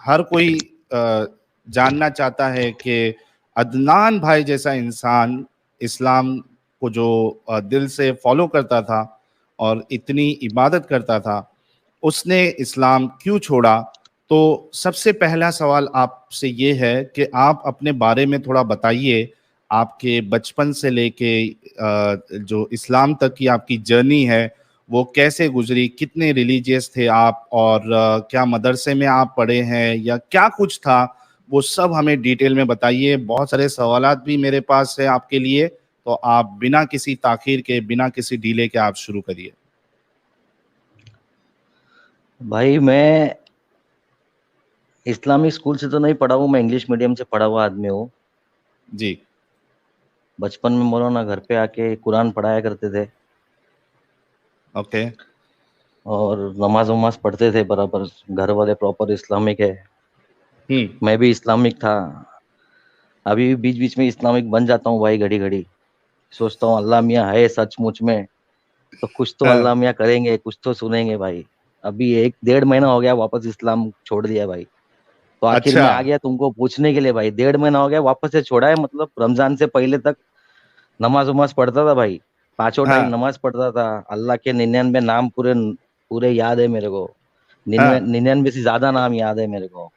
हर कोई जानना चाहता है कि अदनान भाई जैसा इंसान इस्लाम को जो दिल से फॉलो करता था और इतनी इबादत करता था, उसने इस्लाम क्यों छोड़ा। तो सबसे पहला सवाल आपसे ये है कि आप अपने बारे में थोड़ा बताइए। आपके बचपन से लेके जो इस्लाम तक की आपकी जर्नी है वो कैसे गुजरी, कितने रिलीजियस थे आप, और क्या मदरसे में आप पढ़े हैं या क्या कुछ था, वो सब हमें डिटेल में बताइए। बहुत सारे सवालात भी मेरे पास है आपके लिए, तो आप बिना किसी ताखीर के, बिना किसी डीले के आप शुरू करिए। भाई मैं इस्लामिक स्कूल से तो नहीं पढ़ा हूँ, मैं इंग्लिश मीडियम से पढ़ा हुआ आदमी हूँ। जी। बचपन में मौलाना घर पे आके कुरान पढ़ाया करते थे ओके। और नमाज वमाज पढ़ते थे बराबर। घर वाले प्रॉपर इस्लामिक है, हम्म। मैं भी इस्लामिक था। अभी भी बीच बीच में इस्लामिक बन जाता हूँ भाई, घड़ी घड़ी सोचता हूँ अल्लाह मियाँ है सचमुच में, तो कुछ तो हाँ। अल्लाह मियाँ करेंगे, कुछ तो सुनेंगे भाई। अभी 1 डेढ़ महीना हो गया वापस इस्लाम छोड़ दिया भाई। तो आखिर अच्छा। में आ गया तुमको पूछने के लिए भाई, 1 डेढ़ महीना हो गया वापस से छोड़ा है। मतलब रमजान से पहले तक नमाज वमाज पढ़ता था भाई, पांचों टाइम हाँ। नमाज पढ़ता था। अल्लाह के 99 नाम पूरे पूरे याद है मेरे को। हाँ। 99 से ज्यादा नाम याद है मेरे को।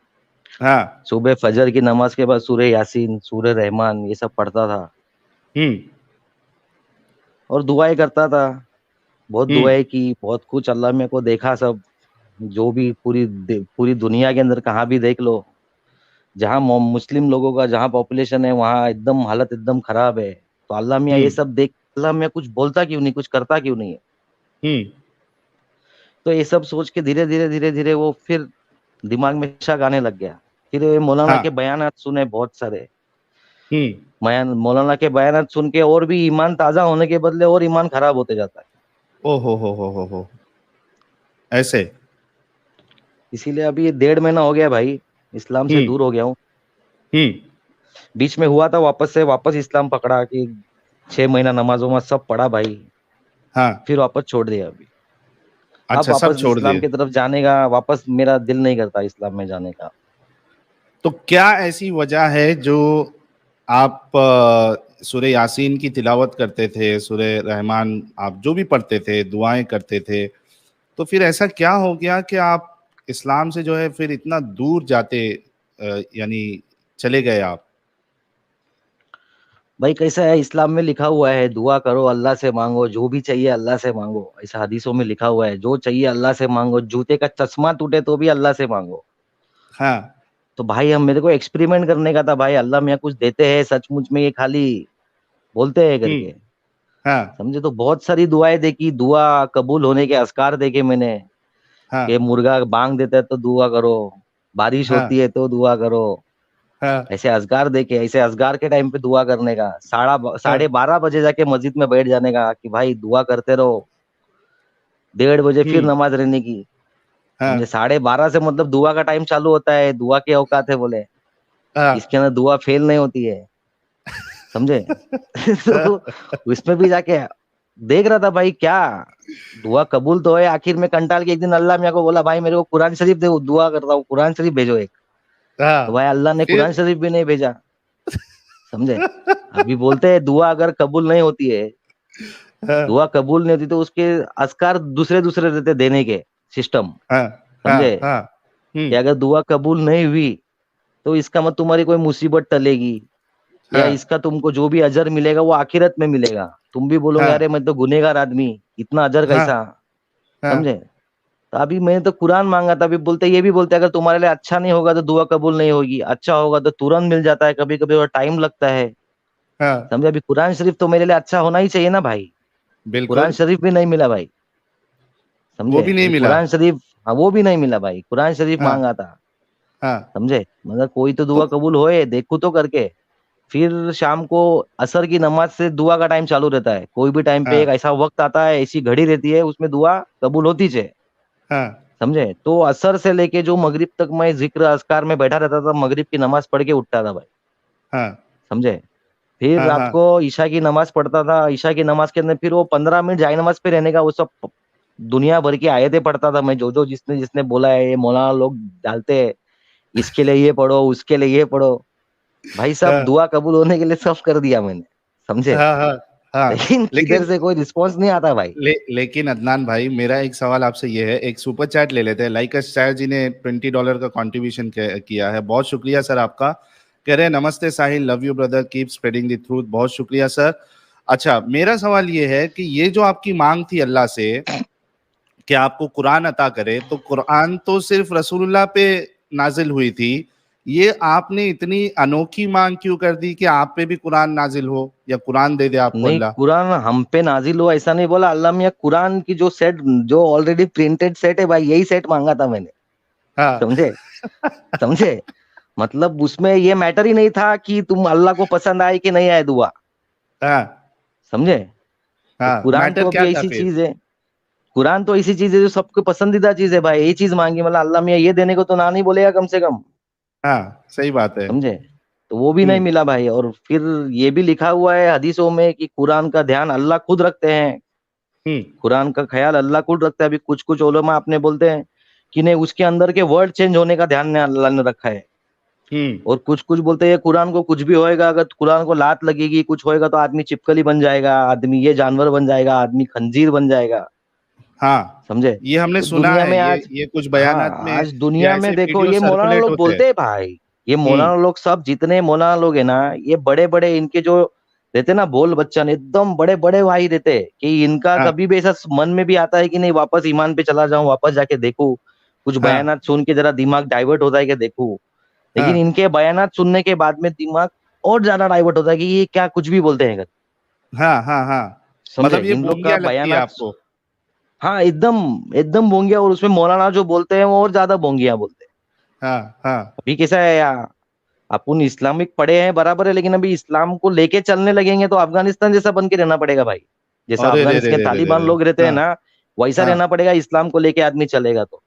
हाँ। सुबह फजर की नमाज के बाद सूरह यासीन, सूरह रहमान, ये सब पढ़ता था हम्म। और दुआएं करता था। बहुत हम्म। दुआएं की, बहुत कुछ अल्लाह मेरे को देखा सब। जो भी पूरी दुनिया के अंदर कहाँ भी देख लो, जहाँ मुस्लिम लोगों का जहाँ पॉपुलेशन है वहाँ एकदम हालत एकदम खराब है। तो अल्लाह मियाँ ये हम्म। सब देख अल्लाह मियाँ कुछ बोलता क्यों नहीं, कुछ करता क्यों नहीं है। हम्म। तो ये सब सोच के धीरे धीरे धीरे धीरे वो फिर दिमाग में शक आने लग गया। फिर ये मौलाना के हाँ। बयानात सुने बहुत सारे। हम्म। मौलाना के बयानात सुन के और भी ईमान ताजा होने के बदले और ईमान खराब होते जाता है। ओ हो, ऐसे। इसीलिए अभी ये 1 डेढ़ महीना हो गया भाई, इस्लाम से हम्म। दूर हो गया हूँ। हम्म। बीच में हुआ था वापस इस्लाम पकड़ा कि 6 महीना नमाज वमाज सब पढ़ा भाई, हाँ। फिर वापस छोड़ दिया अभी। अब अच्छा, सब वापस छोड़ इस्लाम दिए। की तरफ जाने का वापस मेरा दिल नहीं करता, इस्लाम में जाने का। तो क्या ऐसी वजह है जो आप सूरह यासीन की तिलावत करते थे, सूरह रहमान आप जो भी पढ़ते थे, दुआएं करते थे, तो फिर ऐसा क्या हो गया कि आप इस्लाम से जो है फिर इतना दूर जाते, यानी चले गए आप। भाई कैसा है, इस्लाम में लिखा हुआ है दुआ करो, अल्लाह से मांगो, जो भी चाहिए अल्लाह से मांगो। ऐसा हदीसों में लिखा हुआ है, जो चाहिए अल्लाह से मांगो, जूते का चश्मा टूटे तो भी अल्लाह से मांगो। हाँ। तो भाई हम मेरे को एक्सपेरिमेंट करने का था भाई, अल्लाह मियाँ कुछ देते हैं सचमुच में, ये खाली बोलते हैं हम्म। करके। हाँ। समझे, तो बहुत सारी दुआएं देखी, दुआ कबूल होने के अस्कार देखे मैंने। कि हाँ। मुर्गा बांग देता है तो दुआ करो, बारिश होती हाँ। है तो दुआ करो। हाँ। ऐसे असगार देखे, ऐसे असगार के टाइम पे दुआ करने का, साढ़े हाँ। 12 बजे जाके मस्जिद में बैठ जाने का कि भाई दुआ करते रहो। 1:30 बजे फिर हम्म। नमाज रहने की। समझे, हाँ। 12:30 से मतलब दुआ का टाइम चालू होता है, दुआ के औकात है बोले। हाँ। इसके अंदर दुआ फेल नहीं होती है, समझे। तो उसमें भी जाके देख रहा था भाई, क्या दुआ कबूल तो है। आखिर में कंटाल के एक दिन अल्लाह मियाँ को बोला, भाई मेरे को कुरान शरीफ दे, दुआ कर रहा हूँ, कुरान शरीफ भेजो एक। तो हाँ। भाई अल्लाह ने कुरान फिर। शरीफ भी नहीं भेजा, समझे। अभी बोलते हैं दुआ अगर कबूल नहीं होती है, हाँ। दुआ कबूल नहीं होती तो उसके असकार दूसरे दूसरे रहते देने के सिस्टम, हाँ। हाँ। समझे। हाँ। कि हम्म। अगर दुआ कबूल नहीं हुई तो इसका मतलब तुम्हारी कोई मुसीबत टलेगी, या हाँ। इसका तुमको जो भी अजर मिलेगा वो आखिरत में मिलेगा। तुम भी बोलोगे अरे हाँ। मैं तो गुनेगार आदमी, इतना अजर हाँ। कैसा, समझे। हाँ। तो अभी मैंने तो कुरान मांगा था, अभी बोलते ये भी बोलते अगर तुम्हारे लिए अच्छा नहीं होगा तो दुआ कबूल नहीं होगी, अच्छा होगा तो तुरंत मिल जाता है, कभी कभी और टाइम लगता है। हाँ। समझे, अभी कुरान शरीफ तो मेरे लिए अच्छा होना ही चाहिए ना भाई। कुरान बिल्कुल। शरीफ भी नहीं मिला भाई, वो समझे। भी नहीं अभी मिला। कुरान शरीफ, हाँ वो भी नहीं मिला भाई, कुरान शरीफ हाँ। मांगा था, हाँ। समझे। मतलब कोई तो तो दुआ कबूल होए, देखू तो करके। फिर शाम को असर की नमाज से दुआ का टाइम चालू रहता है, कोई भी टाइम पे एक हाँ। ऐसा वक्त आता है, ऐसी घड़ी रहती है उसमें दुआ कबूल होती है, हाँ। समझे। तो असर से लेके जो मगरिब तक मैं जिक्र अस्कार में बैठा रहता था, मगरिब की नमाज पढ़ के उठता था भाई, हाँ। समझे। फिर हाँ। रात हाँ। को ईशा की नमाज पढ़ता था, ईशा की नमाज के अंदर फिर वो 15 मिनट जाए नमाज पे रहने का, वो सब दुनिया भर की आयतें पढ़ता था मैं, जो जो जिसने जिसने बोला है, ये मौलाना लोग डालते हैं इसके लिए ये पढ़ो, उसके लिए ये पढ़ो। भाई साहब हाँ दुआ कबूल होने के लिए सब कर दिया मैंने, समझे, हाँ हाँ हाँ। लेकिन किधर लेकिन से कोई रिस्पॉन्स नहीं आता भाई। लेकिन अदनान भाई, मेरा एक सवाल आपसे ये है, एक सुपर चैट ले लेते हैं। लाइक शायर जी ने $20 का कंट्रीब्यूशन किया है, बहुत शुक्रिया सर आपका। कह रहे हैं नमस्ते Sahil, love you brother, keep spreading the truth. बहुत शुक्रिया सर। अच्छा, मेरा सवाल ये है कि ये जो आपकी मांग थी अल्लाह से कि आपको कुरान अता करे, तो कुरान तो सिर्फ रसूलुल्लाह पे नाजिल हुई थी, ये आपने इतनी अनोखी मांग क्यों कर दी कि आप पे भी कुरान नाजिल हो, या कुरान दे दे आपको नहीं, अल्लाह? कुरान हम पे नाजिल हो ऐसा नहीं बोला अल्लाह मियाँ। कुरान की जो सेट, जो ऑलरेडी प्रिंटेड सेट है भाई, यही सेट मांगा था मैंने, हाँ समझे, समझे। मतलब उसमें ये मैटर ही नहीं था कि तुम अल्लाह को पसंद आए कि नहीं आए दुआ, हाँ समझे। तो हाँ, कुरान मैटर तो क्या अभी था ऐसी फिर? चीज है, कुरान तो ऐसी चीज है जो सबको पसंदीदा चीज है भाई। यही चीज मांगी, मतलब अल्लाह मियाँ ये देने को तो ना नहीं बोलेगा कम से कम, हाँ सही बात है। समझे। तो वो भी नहीं हम्म मिला भाई। और फिर ये भी लिखा हुआ है हदीसों में कि कुरान का ध्यान अल्लाह खुद रखते हैं, हम्म कुरान का ख्याल अल्लाह खुद रखता है। अभी कुछ कुछ उलमा अपने बोलते हैं कि नहीं, उसके अंदर के वर्ड चेंज होने का ध्यान अल्लाह ने रखा है। हम्म। और कुछ कुछ बोलते हैं कुरान को कुछ भी होएगा, अगर कुरान को लात लगेगी, कुछ होएगा तो आदमी चिपकली बन जाएगा, आदमी ये जानवर बन जाएगा, आदमी खंजीर बन जाएगा, हाँ, समझे। ये हमने तो सुना दुनिया है, में ये आज, ये कुछ हाँ, बयानात में, आज ये दुनिया में ऐसे देखो, वीडियो ये मौलाना सर्कुलेट लोग होते हैं। बोलते हैं भाई, ये हम्म। मौलाना लोग सब जितने मौलाना लोग है ना, ये बड़े बड़े इनके जो रहते ना बोल बच्चन, एकदम बड़े बड़े भाई रहते हैं कि इनका हाँ कभी भी ऐसा मन में भी आता है कि नहीं वापस ईमान पे चला जाऊं, वापस जाके देखूं, कुछ हाँ बयानात सुन के जरा दिमाग डाइवर्ट होता है कि देखूं। लेकिन हाँ इनके बयानात सुनने के बाद में दिमाग और ज्यादा डाइवर्ट होता है कि ये क्या कुछ भी बोलते हैं, हाँ हाँ हाँ। समझे। मतलब ये इन लोग का बोंगिया लगती है बयानात, आपको? हाँ, एकदम एकदम बोंगिया। और उसमें मौलाना जो बोलते हैं वो और ज्यादा बोंगिया बोलते हैं। हाँ हाँ। अभी कैसा है यार, अपन इस्लामिक पढ़े हैं बराबर है, लेकिन अभी इस्लाम को लेके चलने लगेंगे तो अफगानिस्तान जैसा बन के रहना पड़ेगा भाई। जैसा अरे रे रे अफगानिस्तान के रे रे रे तालिबान रे। लोग रहते हैं हाँ ना, वैसा हाँ, रहना पड़ेगा इस्लाम को लेके आदमी चलेगा तो।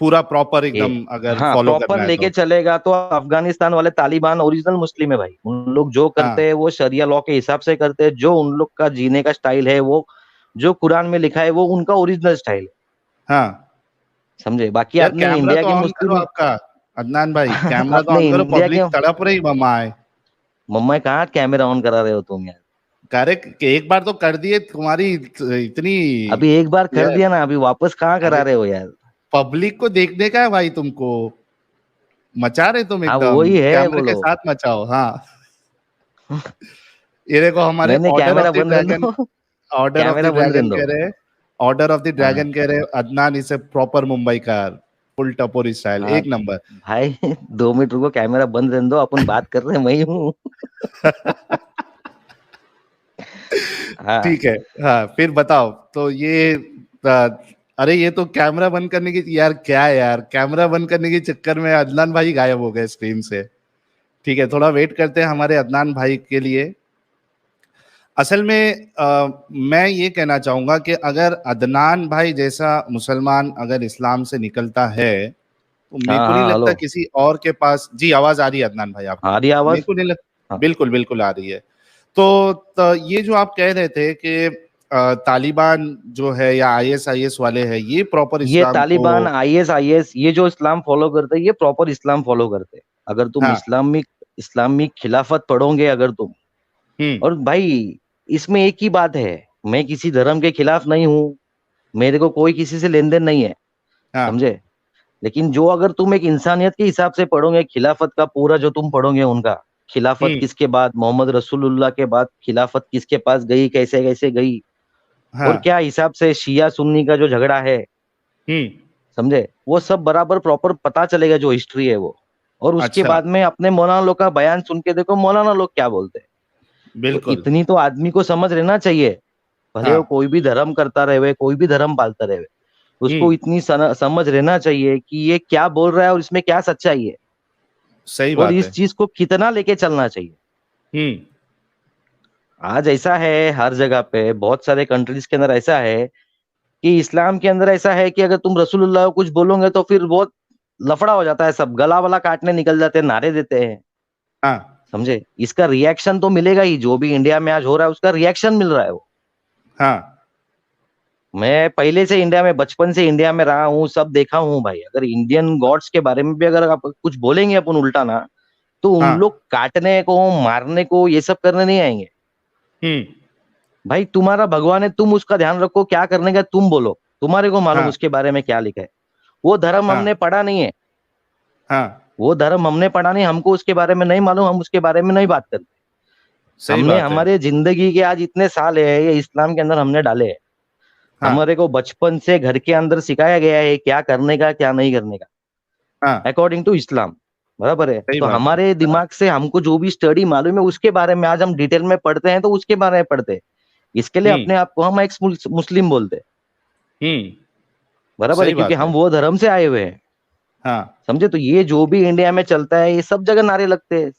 पूरा प्रॉपर ये, एकदम अगर हाँ, फॉलो प्रॉपर करना है लेके तो। चलेगा तो अफगानिस्तान वाले तालिबान ओरिजिनल मुस्लिम है भाई। उन लोग जो हाँ करते हैं वो शरिया लॉ के हिसाब से करते हैं, जो उन लोग का जीने का स्टाइल है वो जो कुरान में लिखा है वो उनका ओरिजिनल स्टाइल है, हाँ। समझे। बाकी यार अपने कैमरा इंडिया तो के ऑन करो मुस्लिम आपका, अदनान भाई कैमरा तो अपने ऑन करो, इंडिया के, पब्लिक तड़प रही मम्मा है। मम्मा कहाँ कैमरा ऑन करा रहे हो तुम यार। करेक्ट, एक बार तो कर दिए, तुम्हारी इतनी। अभी एक बार कर यार, दिया ना, अभी वापस कहाँ करा अरे रहे हो यार। पब्लिक को देखने का है भाई तुमको, मचा रहे तुम हाँ एकदम, वही है कैमरे के बोलो। साथ मचाओ। हाँ, ये देखो हमारे नहीं नहीं, ऑर्डर ऑफ कैमरा द बंद रहने ड्रैगन, दो, ऑर्डर ऑफ द कैमरा बंद ड्रैगन रहने दो। कह रहे हैं, ऑर्डर ऑफ द हाँ ड्रैगन कह रहे हैं, अदनान इसे प्रॉपर मुंबई कार, फुल टपोरी स्टाइल, हाँ एक नंबर। भाई 2 मिनट रुको, कैमरा बंद रहने दो, अपन बात कर रहे हैं, मैं ही हूँ। हाँ ठीक है। हाँ फिर बताओ, तो ये आ, अरे ये तो कैमरा बंद करने की, यार क्या है यार, कैमरा बंद करने के चक्कर में अदनान भाई गायब हो गए स्क्रीन से। ठीक है, थोड़ा वेट करते हैं हमारे अदनान भाई के लिए। असल में मैं ये कहना चाहूंगा कि अगर अदनान भाई जैसा मुसलमान अगर इस्लाम से निकलता है, तो मेरे हाँ को नहीं हाँ, लगता हेलो, किसी और के पास। जी आवाज आ रही है अदनान भाई आ आपको? रही है मेरे आवाज। को नहीं लग, हाँ, बिल्कुल बिल्कुल आ रही है। तो ये जो आप कह रहे थे कि तालिबान जो है या आईएसआईएस वाले हैं, ये प्रॉपर ये इस्लाम को। तालिबान आईएस ये जो इस्लाम फॉलो करते हैं, ये प्रॉपर इस्लाम फॉलो करते हैं। अगर तुम हाँ। इस्लामिक इस्लामिक खिलाफत पढ़ोगे अगर तुम, हम्म। और भाई इसमें एक ही बात है, मैं किसी धर्म के खिलाफ नहीं हूँ, मेरे को कोई किसी से लेन देन नहीं है, हाँ। समझे। लेकिन जो अगर तुम एक इंसानियत के हिसाब से पढ़ोगे, खिलाफत का पूरा जो तुम पढ़ोगे उनका, खिलाफत हम्म। किसके बाद, मोहम्मद रसूलुल्लाह के बाद खिलाफत किसके पास गई, कैसे कैसे गई, और हाँ। क्या हिसाब से शिया सुन्नी का जो झगड़ा है, हम्म। समझे, वो सब बराबर प्रॉपर पता चलेगा जो हिस्ट्री है वो। और उसके अच्छा। बाद में अपने मौलाना लोग का बयान सुन के देखो मौलाना लोग क्या बोलते हैं। तो बिल्कुल। इतनी तो आदमी को समझ रहना चाहिए, भले वो हाँ। कोई भी धर्म करता रहे, कोई भी धर्म पालता रहे, उसको हम्म। इतनी समझ रहना चाहिए कि ये क्या बोल रहा है और इसमें क्या सच्चाई है, सही और बात इस है। चीज को कितना लेके चलना चाहिए। हम्म। आज ऐसा है हर जगह पे, बहुत सारे कंट्रीज के अंदर ऐसा है कि इस्लाम के अंदर ऐसा है कि अगर तुम रसूलुल्लाह को कुछ बोलोगे तो फिर बहुत लफड़ा हो जाता है, सब गला वला काटने निकल जाते हैं, नारे देते हैं, हाँ समझे। इसका रिएक्शन तो मिलेगा ही, जो भी इंडिया में आज हो रहा है उसका रिएक्शन मिल रहा है वो। हाँ। मैं पहले से इंडिया में, बचपन से इंडिया में रहा हूँ, सब देखा हूँ भाई। अगर इंडियन गॉड्स के बारे में भी अगर आप कुछ बोलेंगे अपन उल्टा ना, तो उन हाँ। लोग काटने को, मारने को, ये सब करने नहीं आएंगे हम्म। भाई। तुम्हारा भगवान है, तुम उसका ध्यान रखो, क्या करने का तुम बोलो, तुम्हारे को मालूम हाँ। उसके बारे में क्या लिखा है। वो धर्म हाँ। हमने पढ़ा नहीं है, हाँ। वो धर्म हमने पढ़ा नहीं, हमको उसके बारे में नहीं मालूम, हम उसके बारे में नहीं बात करते। सही हमने बात है। हमारे जिंदगी के आज इतने साल है ये इस्लाम के अंदर हमने डाले हैं। हाँ। हमारे को बचपन से घर के अंदर सिखाया गया है क्या करने का क्या नहीं करने का, हाँ। अकॉर्डिंग टू इस्लाम, बराबर है। सही तो बात है। हमारे हाँ। दिमाग से हमको जो भी स्टडी मालूम है उसके बारे में आज हम डिटेल में पढ़ते हैं, तो उसके बारे में पढ़ते हैं। इसके लिए हम्म। अपने आप को हम एक्स मुस्लिम बोलते हैं, हम्म। बराबर है, सही क्योंकि बात हम है। वो धर्म से आए हुए हैं। हाँ। समझे? तो ये जो भी इंडिया में चलता है ये सब जगह नारे लगते हैं,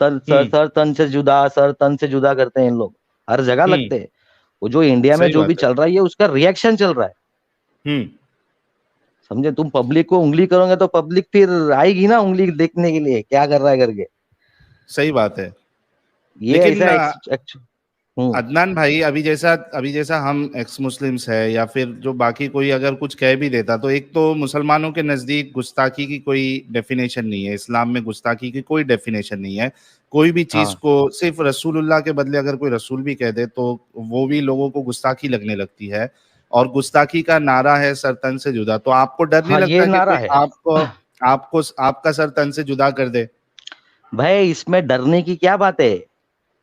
तन सर हम्म। सर तन से जुदा, सर तन से जुदा करते हैं इन लोग, हर जगह हम्म। लगते हैं। वो जो इंडिया में सही जो बात भी है। चल रहा है ये उसका रिएक्शन चल रहा है। हम्म। समझे? तुम पब्लिक को उंगली करोगे तो पब्लिक फिर आएगी ना उंगली देखने के लिए क्या कर रहा है करके। सही बात है। ये लेकिन ऐसा हम्म। अदनान भाई, अभी जैसा हम एक्स मुस्लिम्स है या फिर जो बाकी कोई अगर कुछ कह भी देता, तो एक तो मुसलमानों के नज़दीक गुस्ताखी की कोई डेफिनेशन नहीं है, इस्लाम में गुस्ताखी की कोई डेफिनेशन नहीं है। कोई भी चीज़ हाँ को सिर्फ रसूलुल्लाह के बदले अगर कोई रसूल भी कह दे तो वो भी लोगों को गुस्ताखी लगने लगती है। और गुस्ताखी का नारा है सर तन से जुदा। तो आपको डर नहीं हाँ, ये लगता कि नारा कोई है। आपको आपको आपका सर तन से जुदा कर दे? भाई इसमें डरने की क्या बात है?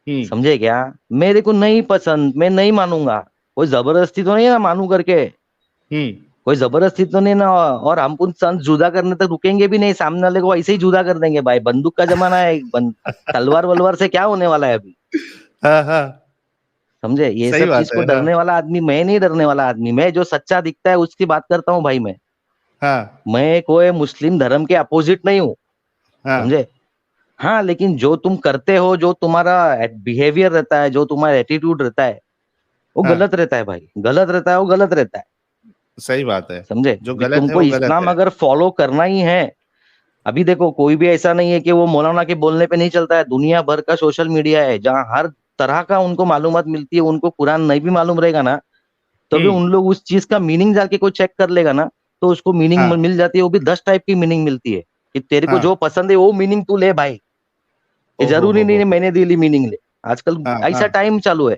हम्म। समझे क्या? मेरे को नहीं पसंद, मैं नहीं मानूंगा। कोई जबरदस्ती तो नहीं है ना मानू करके, हम्म। कोई जबरदस्ती तो नहीं ना। और हम उन संत जुदा करने तक रुकेंगे भी नहीं, सामने वाले को ऐसे ही जुदा कर देंगे भाई। बंदूक का जमाना है, तलवार वलवार से क्या होने वाला है अभी। हाँ। हाँ। समझे? ये सही सब बात चीज को है। हाँ। डरने वाला आदमी मैं नहीं, डरने वाला आदमी मैं, जो सच्चा दिखता है उसकी बात करता हूँ भाई मैं। हाँ। मैं कोई मुस्लिम धर्म के अपोजिट नहीं हूँ। हाँ। समझे? हाँ, लेकिन जो तुम करते हो, जो तुम्हारा बिहेवियर रहता है, जो तुम्हारा एटीट्यूड रहता है, वो हाँ। गलत रहता है भाई, गलत रहता है, वो गलत रहता है। सही बात है। समझे? जो अभी गलत है तुमको वो गलत इस्लाम है। अगर फॉलो करना ही है, अभी देखो कोई भी ऐसा नहीं है कि वो मौलाना के बोलने पे नहीं चलता है। दुनिया भर का सोशल मीडिया है जहाँ हर तरह का उनको मालूमात मिलती है। उनको कुरान नहीं भी मालूम रहेगा ना, तो भी हम्म। उन लोग उस चीज का मीनिंग जाके कोई चेक कर लेगा ना, तो उसको मीनिंग हाँ। मिल जाती है। वो भी 10 टाइप की मीनिंग मिलती है कि तेरे को हाँ। जो पसंद है वो मीनिंग तू ले भाई। ये ओ जरूरी नहीं है हो। मैंने दी ली मीनिंग ले। आजकल हाँ। ऐसा हाँ। टाइम चालू है,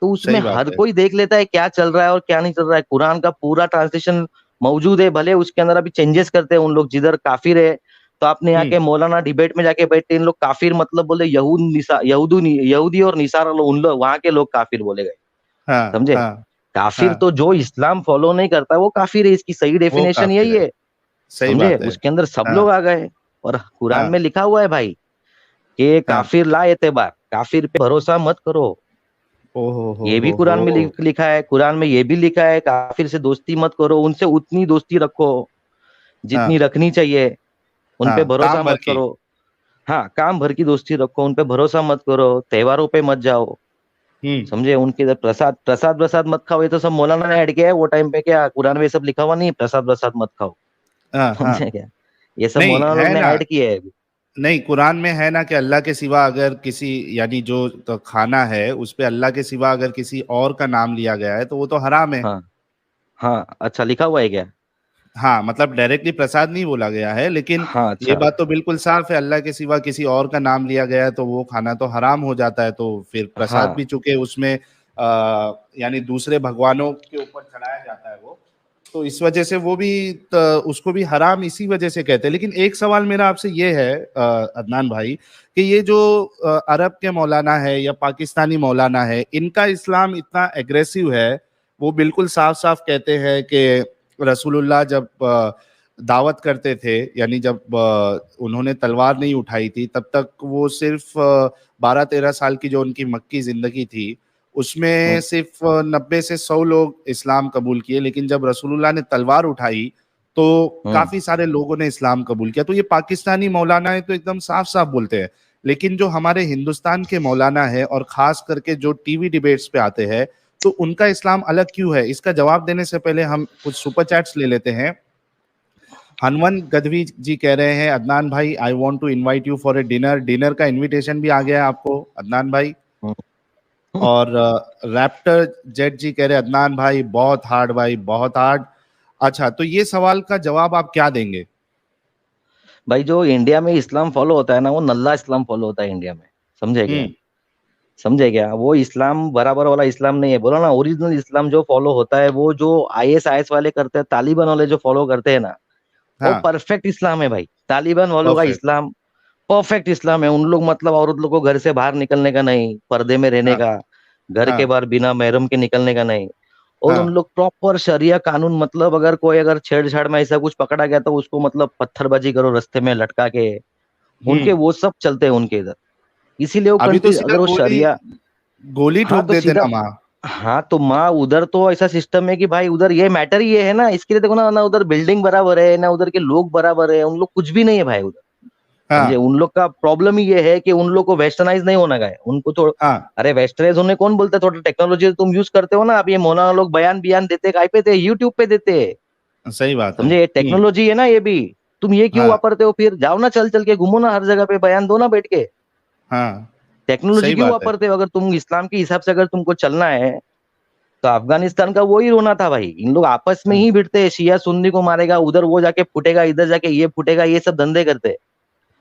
तो उसमें सही बात हर है। कोई देख लेता है क्या चल रहा है और क्या नहीं चल रहा है। कुरान का पूरा ट्रांसलेशन मौजूद है, भले उसके अंदर अभी चेंजेस करते हैं उन लोग। जिधर काफिर है तो आपने यहाँ हम्म। के मौलाना डिबेट में जाके बैठते हैं, इन लोग काफिर मतलब बोले यहूदी और निसारा लोग, उन लोग वहां के लोग काफिर बोले गए। हाँ। समझे? हाँ। काफिर हाँ। तो जो इस्लाम फॉलो नहीं करता वो काफिर है, इसकी सही वो डेफिनेशन काफिर यही है। है। सही समझे? बात है। उसके अंदर सब हाँ। लोग आ गए। और कुरान हाँ। में लिखा हुआ है भाई कि हाँ। काफिर ला एतबार, काफिर पे भरोसा मत करो। ओ ये भी हो। कुरान में लिखा है। कुरान में ये भी लिखा है काफिर से दोस्ती मत करो, उनसे उतनी दोस्ती रखो जितनी हाँ। रखनी चाहिए, उन पे हाँ, भरोसा काम भर मत की। करो। हाँ, काम भर की दोस्ती रखो, उन पे भरोसा मत करो, त्योहारों पे मत जाओ। हम्म। समझे? उनके इधर प्रसाद प्रसाद प्रसाद मत खाओ। ये तो सब मौलाना ने ऐड किया है वो टाइम पे, क्या कुरान में ये सब लिखा हुआ नहीं है प्रसाद प्रसाद मत खाओ। हाँ। हाँ। समझे क्या? ये सब नहीं मौलाना लोग है ने ना। ऐड किया है अभी। नहीं, कुरान में है ना कि अल्लाह के सिवा अगर किसी, यानी जो तो खाना है उस पे अल्लाह के सिवा अगर किसी और का नाम लिया गया है तो वो तो हराम है। हाँ हाँ, अच्छा लिखा हुआ है क्या? हाँ, मतलब डायरेक्टली प्रसाद नहीं बोला गया है, लेकिन हाँ ये अच्छा। बात तो बिल्कुल साफ है, अल्लाह के सिवा किसी और का नाम लिया गया है तो वो खाना तो हराम हो जाता है। तो फिर प्रसाद भी हाँ चूंकि उसमें यानी दूसरे भगवानों के ऊपर चढ़ाया जाता है वो, तो इस वजह से वो भी उसको भी हराम इसी वजह से कहते हैं। लेकिन एक सवाल मेरा आपसे ये है अदनान भाई, कि ये जो अरब के मौलाना है या पाकिस्तानी मौलाना है, इनका इस्लाम इतना एग्रेसिव है। वो बिल्कुल साफ साफ कहते हैं कि रसूलुल्लाह जब दावत करते थे, यानी जब उन्होंने तलवार नहीं उठाई थी, तब तक वो सिर्फ 12-13 साल की जो उनकी मक्की जिंदगी थी उसमें हम्म, सिर्फ 90 से 100 लोग इस्लाम कबूल किए। लेकिन जब रसूलुल्लाह ने तलवार उठाई तो हम्म। काफी सारे लोगों ने इस्लाम कबूल किया। तो ये पाकिस्तानी मौलाना है तो एकदम साफ साफ बोलते हैं, लेकिन जो हमारे हिंदुस्तान के मौलाना है और खास करके जो टीवी डिबेट्स पे आते हैं, तो उनका इस्लाम अलग क्यों है? इसका जवाब देने से पहले हम कुछ सुपर चैट्स ले लेते हैं। हनवन गदवी जी कह रहे हैं, अदनान भाई I want to invite you for a dinner. Dinner का इनविटेशन भी आ गया है आपको अदनान भाई। हम्म। और रैप्टर जेट जी कह रहे अदनान भाई बहुत हार्ड भाई, बहुत हार्ड। अच्छा, तो ये सवाल का जवाब आप क्या देंगे? भाई जो इंडिया में इस्लाम फॉलो होता है ना, वो नल्ला इस्लाम फॉलो होता है इंडिया में, समझे क्या? हम्म। समझे क्या? वो इस्लाम बराबर वाला इस्लाम नहीं है, बोला ना। ओरिजिनल इस्लाम जो फॉलो होता है, वो जो आईएसआईएस वाले करते हैं, तालिबान वाले जो फॉलो करते हैं ना, वो हाँ। परफेक्ट इस्लाम है भाई। तालिबान वालों का परफेक्ट। इस्लाम परफेक्ट इस्लाम है। उन लोग मतलब औरत लोग को घर से बाहर निकलने का नहीं, पर्दे में रहने हाँ। का, घर के हाँ। बाहर बिना महरम के निकलने का नहीं। और उन हाँ। लोग प्रॉपर शरिया कानून, मतलब अगर कोई अगर छेड़छाड़ में ऐसा कुछ पकड़ा गया तो उसको मतलब पत्थरबाजी करो रास्ते में लटका के। उनके हम्म। वो सब चलते हैं उनके इधर। इसीलिए वो अभी तो कंट्री सीधा अगर वो गोली शरिया। गोली हाँ ठोक तो देते सीधा। ना माँ। हाँ तो माँ उधर तो ऐसा सिस्टम है कि भाई उधर ये मैटर ही ये है ना, इसके लिए देखो ना, ना उधर बिल्डिंग बराबर है, ना उधर के लोग बराबर है, उन लोग कुछ भी नहीं है भाई उधर। समझे? हाँ। उन लोग का प्रॉब्लम ही ये है कि उन लोग को वेस्टर्नाइज नहीं होना है उनको तो। हाँ। अरे वेस्टर्नाइज होने कौन बोलता है? थोड़ा टेक्नोलॉजी तुम यूज करते हो ना। अब ये मौलाना लोग बयान बयान देते काय पे थे? यूट्यूब पे देते। सही बात है। समझे? ये टेक्नोलॉजी है ना ये भी। तुम ये क्यों हाँ। वापरते हो? फिर जाओ ना, चल चल के घूमो ना, हर जगह पे बयान दो ना बैठ के। हाँ। टेक्नोलॉजी सही क्यों बात है। वापरते हो? अगर तुम इस्लाम के हिसाब से अगर तुमको चलना है, तो अफगानिस्तान का वही रोना था भाई। इन लोग आपस में हाँ। ही भिड़ते हैं, शिया सुन्नी को मारेगा, उधर वो जाके फूटेगा, इधर जाके ये फूटेगा, ये सब धंधे करते हैं।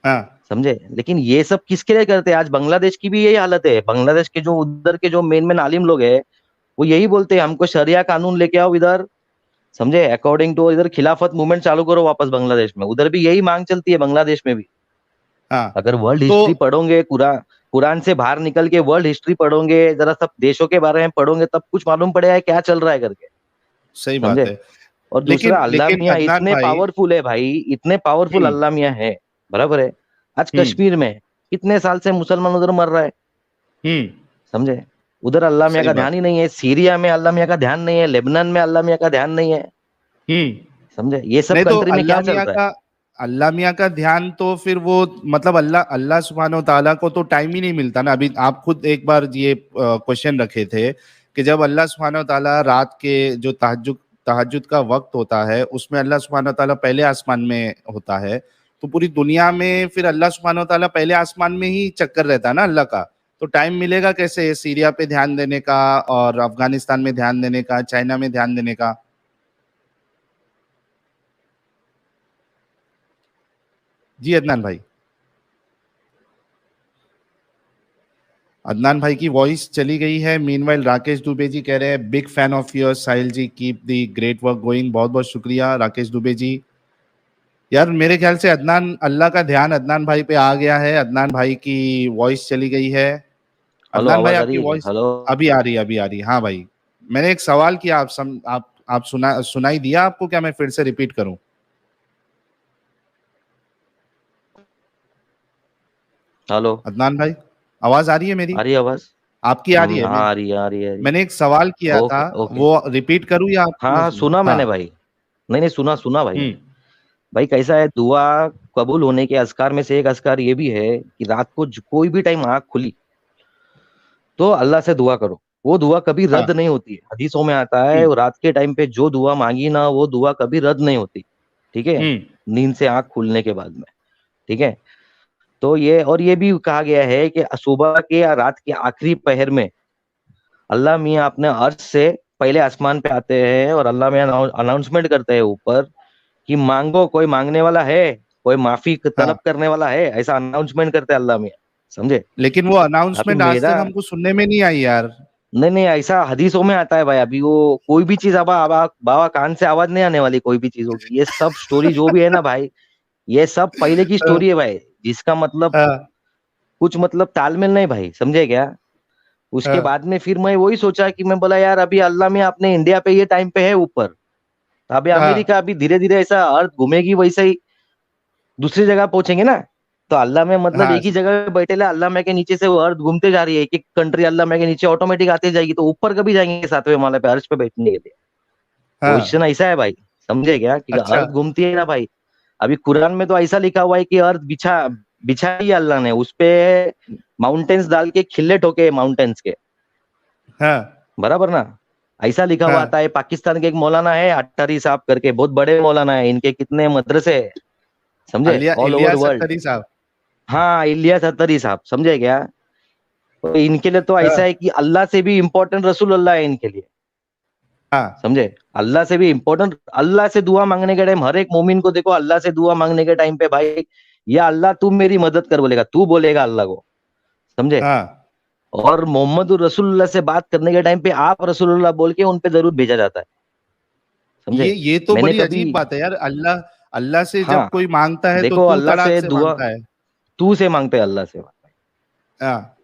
हाँ। समझे? लेकिन ये सब किसके लिए करते हैं? आज बांग्लादेश की भी यही हालत है। बांग्लादेश के जो उधर के जो मेन मेन आलिम लोग हैं, वो यही बोलते हैं हमको शरिया कानून लेके आओ इधर। समझे? अकॉर्डिंग टू इधर खिलाफत मूवमेंट चालू करो वापस बांग्लादेश में। उधर भी यही मांग चलती है, बांग्लादेश में भी। हाँ। अगर वर्ल्ड तो हिस्ट्री पढ़ोगे, कुरान से बाहर निकल के वर्ल्ड हिस्ट्री पढ़ोगे, जरा सब देशों के बारे में पढ़ोगे, तब कुछ मालूम पड़ेगा क्या चल रहा है करके। सही बात समझे? है। और दूसरा, लेकिन अल्लाह लेकिन मियाँ अदनान इतने भाई। पावरफुल है भाई, इतने पावरफुल हम्म। अल्लाह मियाँ है। बराबर है? आज हम्म। कश्मीर में कितने साल से मुसलमान उधर मर रहा है। हम्म। समझे? उधर अल्लाह मियाँ सही का बात ध्यान ही है। नहीं है, सीरिया में अल्लाह मियाँ का ध्यान नहीं है, लेबनान में अल्लाह मियाँ का ध्यान नहीं है। हम्म। समझे? ये सब नहीं तो कंट्री में क्या चल रहा है? अल्लाह मियाँ का ध्यान तो फिर वो, मतलब अल्लाह अल्लाह सुब्हानो ताला को तो टाइम ही नहीं मिलता ना। अभी आप खुद एक बार ये क्वेश्चन रखे थे कि जब अल्लाह सुब्हानो ताला रात के जो तहज्जुद तहज्जुद का वक्त होता है, उसमें अल्लाह सुब्हानो ताला पहले आसमान में होता है, तो पूरी दुनिया में फिर अल्लाह सुब्हानो ताला पहले आसमान में ही चक्कर रहता है ना अल्लाह का। तो टाइम मिलेगा कैसे सीरिया पे ध्यान देने का, और अफगानिस्तान में ध्यान देने का, चाइना में ध्यान देने का? जी अदनान भाई। अदनान भाई की वॉइस चली गई है। मीनवाइल राकेश दुबे जी कह रहे हैं big fan of your Sahil ji, keep the great work going. बहुत बहुत शुक्रिया राकेश दुबे जी। यार मेरे ख्याल से अदनान, अल्लाह का ध्यान अदनान भाई पे आ गया है। अदनान भाई की वॉइस चली गई है। हेलो, अदनान भाई आवाज आ आपकी रही है क्या? Voice hello. अभी आ रही है, अभी आ रही है। हाँ भाई, मैंने एक सवाल किया, आप सुनाई दिया आपको? क्या मैं फिर से रिपीट करूं? हेलो। अदनान भाई, आवाज आ रही है मेरी? आ रही है आवाज? आपकी आ रही है? हाँ, आ रही है, आ रही है, आ रही है। मैंने एक सवाल किया था, ओके, ओके। वो रिपीट करूं या हाँ आपको? हाँ, सुना हाँ। मैंने भाई। नहीं नहीं, सुना सुना भाई हम्म। मैंने। भाई कैसा है, दुआ कबूल होने के अस्कार में से एक अस्कार ये भी है कि रात को कोई भी टाइम आंख खुली तो अल्लाह से दुआ करो। वो दुआ कभी हाँ। रद्द नहीं होती है। हदीसों में आता है, हम्म। और रात के टाइम पे जो दुआ मांगी ना, वो दुआ कभी रद्द नहीं होती। ठीक है? हम्म। नींद से आंख खुलने के बाद में। ठीक है? तो ये, और ये भी कहा गया है कि सुबह के या रात के आखिरी पहर में अल्लाह मियाँ अपने अर्श से पहले आसमान पे आते हैं, और अल्लाह मियाँ अनाउंसमेंट करते हैं ऊपर कि मांगो, कोई मांगने वाला है, कोई माफी हाँ। तलब करने वाला है, ऐसा अनाउंसमेंट करते हैं अल्लाह मियाँ। समझे? लेकिन वो अभी अनाउंसमेंट आज मेरा, तक हमको सुनने में नहीं आई यार। नहीं नहीं, ऐसा हदीसों में आता है भाई। अभी वो कोई भी चीज आबा आबा बाबा कान से आवाज नहीं आने वाली, कोई भी चीज होगी। ये सब स्टोरी जो भी है ना भाई, ये सब पहले की हाँ। स्टोरी है भाई। जिसका मतलब हाँ। कुछ मतलब तालमेल नहीं भाई। समझे क्या? उसके हाँ। बाद में फिर मैं वही सोचा कि मैं बोला यार, अभी अल्लाह में अपने इंडिया पे ये टाइम पे है ऊपर, तो अभी हाँ। अमेरिका अभी धीरे धीरे ऐसा अर्थ घूमेगी, वैसे ही दूसरी जगह पहुंचेंगे ना। तो अल्लाह में मतलब हाँ। एक ही जगह पे बैठे, अल्लाह में के नीचे से वो अर्थ घूमते जा रही है। एक एक कंट्री अल्लाह में के नीचे ऑटोमेटिक आती जाएगी, तो ऊपर कभी जाएंगे सातवें माले पे अर्श पे बैठने के लिए। हाँ। क्वेश्चन ऐसा है भाई। समझे क्या? कि अच्छा। अर्थ घूमती है ना भाई। अभी कुरान में तो ऐसा लिखा हुआ है कि अर्थ बिछाई है अल्लाह ने, उस पे माउंटेन्स डाल के खिल्ले ठोके माउंटेन्स के। हाँ। बराबर ना? ऐसा लिखा हुआ आता हाँ। है। पाकिस्तान के एक मौलाना है अट्टारी साहब करके, बहुत बड़े मौलाना है, इनके कितने मदरसे है। समझे? All over Ilyas world. Attari साहब। हाँ, इलियास अत्तरी साहब। समझे क्या? तो इनके लिए तो ऐसा है कि अल्लाह से भी इम्पोर्टेंट रसूल अल्लाह है इनके लिए, हाँ समझे। अल्लाह से भी इम्पोर्टेंट, अल्लाह से दुआ मांगने के टाइम हर एक मोमिन को देखो, अल्लाह से दुआ मांगने के टाइम पे भाई, या अल्लाह तू मेरी मदद कर बोलेगा, तू बोलेगा अल्लाह को, समझे। हाँ, और मोहम्मद रसूलुल्लाह से बात करने के टाइम पे आप रसूलुल्लाह बोल के उन पे जरूर भेजा जाता है, समझे। ये तो मैंने बड़ी कभी, अजीब बात है यार। अल्लाह अल्लाह से हाँ जब कोई मांगता है तो देखो, तू अल्लाह तड़ाक से से दुआ मांगता है। तू से मांगते हैं अल्लाह से, हाँ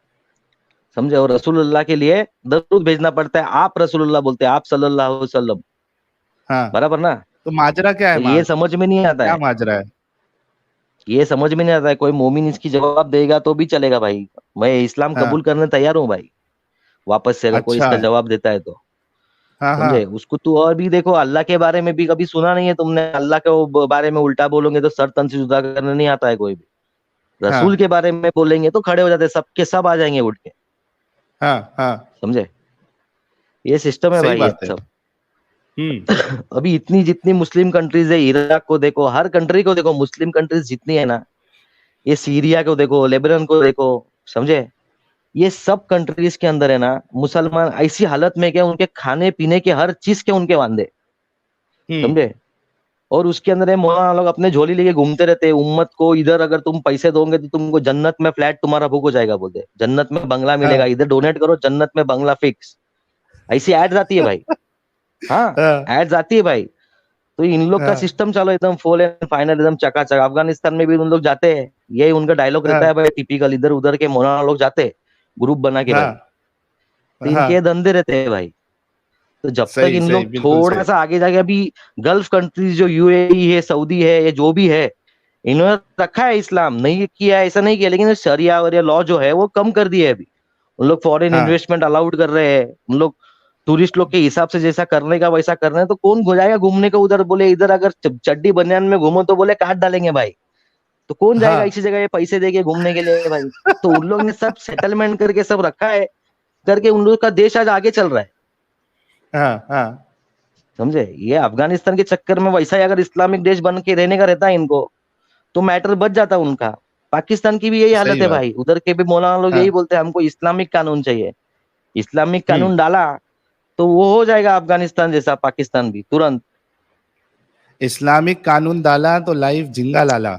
समझे। और रसूलुल्लाह के लिए दरूद भेजना पड़ता है, आप रसूलुल्लाह बोलते हैं, आप सल्लल्लाहु अलैहि वसल्लम, हाँ, बराबर ना। तो माजरा क्या है? तो ये समझ में नहीं आता क्या है, माजरा है? ये समझ में नहीं आता है। कोई मोमिन इसकी जवाब देगा तो भी चलेगा भाई, मैं इस्लाम हाँ, कबूल करने तैयार हूँ भाई, वापस से अगर कोई अच्छा, इसका जवाब देता है तो, हाँ समझे। हाँ उसको तू और भी देखो, अल्लाह के बारे में भी कभी सुना नहीं है तुमने, अल्लाह के बारे में उल्टा बोलोगे तो सर तन से जुदा करने नहीं आता है कोई भी। रसूल हाँ के बारे में बोलेंगे तो खड़े हो जाते हैं, सबके सब आ जाएंगे उठ के, हाँ हाँ, समझे। ये सिस्टम है सही भाई, ये बात है। सब। हम्म। अभी इतनी जितनी मुस्लिम कंट्रीज है, इराक को देखो, हर कंट्री को देखो, मुस्लिम कंट्रीज जितनी है ना, ये सीरिया को देखो, लेबनान को देखो, समझे। ये सब कंट्रीज के अंदर है ना, मुसलमान ऐसी हालत में क्या, उनके खाने पीने के हर चीज के उनके वांदे, हम्म। समझे। और उसके अंदर है मौलाना लोग अपने झोली लेके घूमते रहते हैं उम्मत को, इधर अगर तुम पैसे दोगे तो तुमको जन्नत में फ्लैट तुम्हारा बुक हो जाएगा बोलते, जन्नत में बंगला मिलेगा, हाँ इधर डोनेट करो जन्नत में बंगला फिक्स, ऐसी एड्स आती है भाई। हाँ, हाँ एड्स आती है भाई। तो इन लोग का हाँ सिस्टम चलो एकदम फुल एंड फाइनल, एकदम चकाचक। अफगानिस्तान में भी उन लोग जाते हैं, यही उनका डायलॉग रहता हाँ है भाई, टिपिकल, इधर उधर के मौलाना लोग जाते हैं ग्रुप बना के भाई, हाँ तो इनके ये हाँ, धंधे रहते हैं भाई। तो जब तक सही इन सही, लोग बिल्कुल थोड़ा सही। सा आगे जाके, अभी गल्फ कंट्रीज जो यूएई है, सऊदी है, ये जो भी है, इन्होंने रखा है इस्लाम, नहीं किया है ऐसा नहीं किया, लेकिन शरिया और लॉ जो है वो कम कर दिए है अभी। उन लोग फॉरेन हाँ इन्वेस्टमेंट अलाउड कर रहे हैं, उन लोग टूरिस्ट लोग के हिसाब से जैसा करने का वैसा कर रहे हैं। तो कौन जाएगा घूमने का उधर, बोले इधर अगर चड्डी बनियान में घूमो तो बोले काट डालेंगे भाई। तो कौन जाएगा हाँ इसी जगह ये पैसे देके घूमने के लिए भाई। तो उन लोग ने सब सेटलमेंट करके सब रखा है, करके उन लोग का देश आज आगे चल रहा है, हाँ हाँ, समझे। ये अफगानिस्तान के चक्कर में वैसा ही अगर इस्लामिक देश बन के रहने का रहता है इनको, तो मैटर बच जाता उनका। पाकिस्तान की भी यही हालत सही है बात। भाई, उधर के भी मौलाना लोग यही हाँ, बोलते हैं, हमको इस्लामिक कानून चाहिए। इस्लामिक हम्म। कानून डाला तो वो हो जाएगा अफगानिस्तान जैसा, पाकिस्तान भी तुरंत। इस्लामिक कानून डाला तो लाइफ झिंगा लाला।